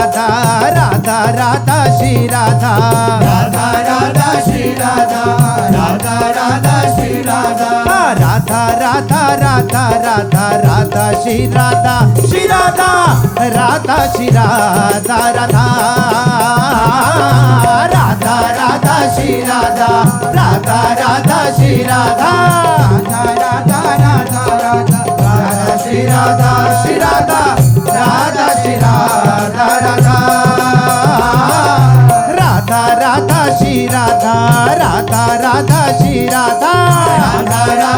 राधा राधा राधा श्री राधा राधा राधा श्री राधा राधा राधा श्री राधा राधा राधा राधा राधा राधा श्री राधा श्री राधा राधा श्री राधा राधा राधा राधा श्री राधा राधा राधा श्री राधा राधा राधा राधा राधा श्री राधा श्री राधा राधा श्री राधा राधा राधा राधा श्री राधा राधा राधा श्री राधा राधा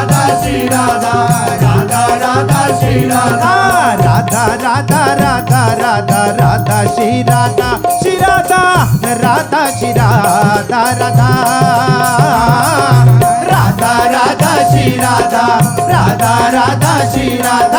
राधा श्री राधा राधा राधा श्री राधा राधा राधा राधा राधा राधा श्री राधा श्री राधा राधा श्री राधा राधा राधा राधा श्री राधा राधा राधा श्री राधा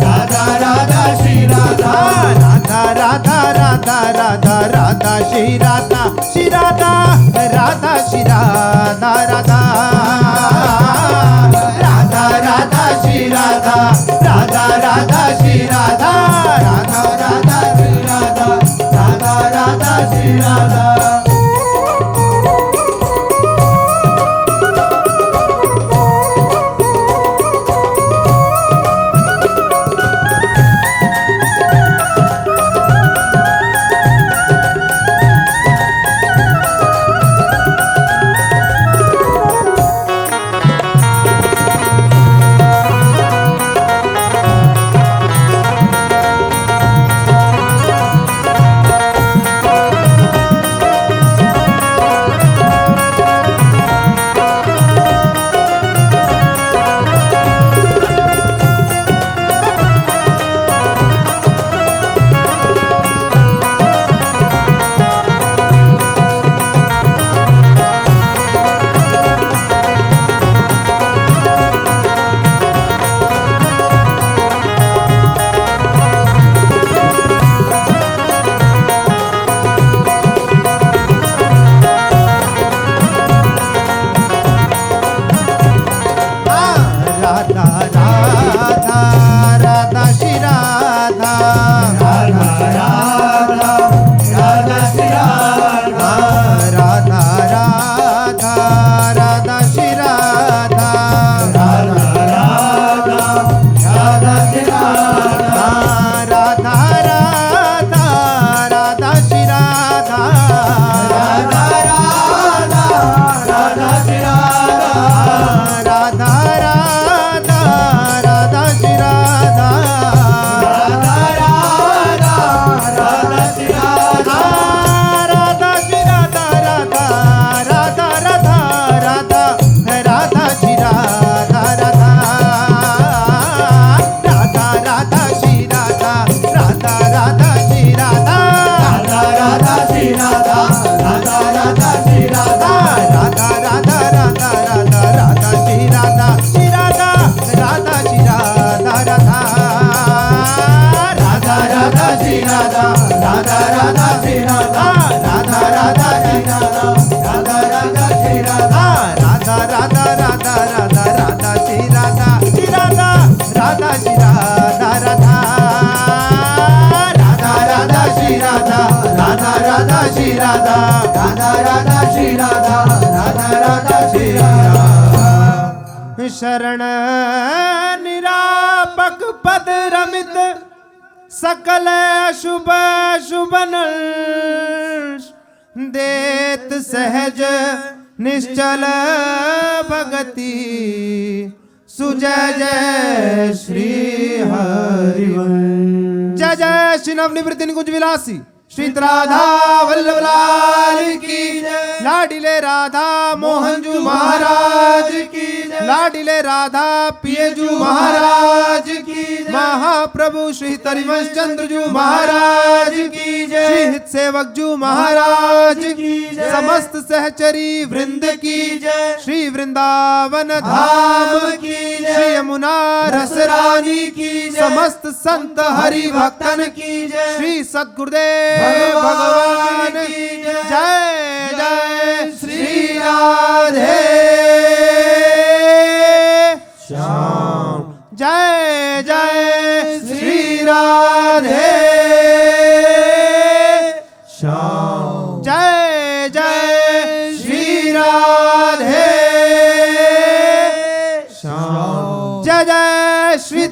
राधा राधा श्री राधा राधा राधा श्री राधा श्री राधा श्री राधा राधा श्री राधा राधा राधा राधा श्री राधा राधा राधा श्री राधा राधा राधा श्री राधा राधा राधा श्री राधा राधा शरण निरापक पद रमित सकल शुभ शुभन देत सहज निश्चल भगति सुजय जय श्री हरिवंश। जय जय श्री नवनिवृत्ति निकुंज विलासी श्री राधा वल्लभ लाल की जय। लाडिले राधा मोहनजू महाराज की जय। लाडिले राधा पियजू महाराज की जय। महाप्रभु श्री तरिवंश चंद्रजू महाराज की जय। श्री हित सेवक जू महाराज की जय। समस्त सहचरी वृंद की जय। श्री वृंदावन धाम की जय। श्री यमुना रसरानी की जय। समस्त संत हरि भक्तन की जय। श्री सद्गुरुदेव भगवान की जय। जय श्री राधे श्याम। जय जय श्री राधे श्याम। जय जय श्री राधे श्याम। जय जय श्री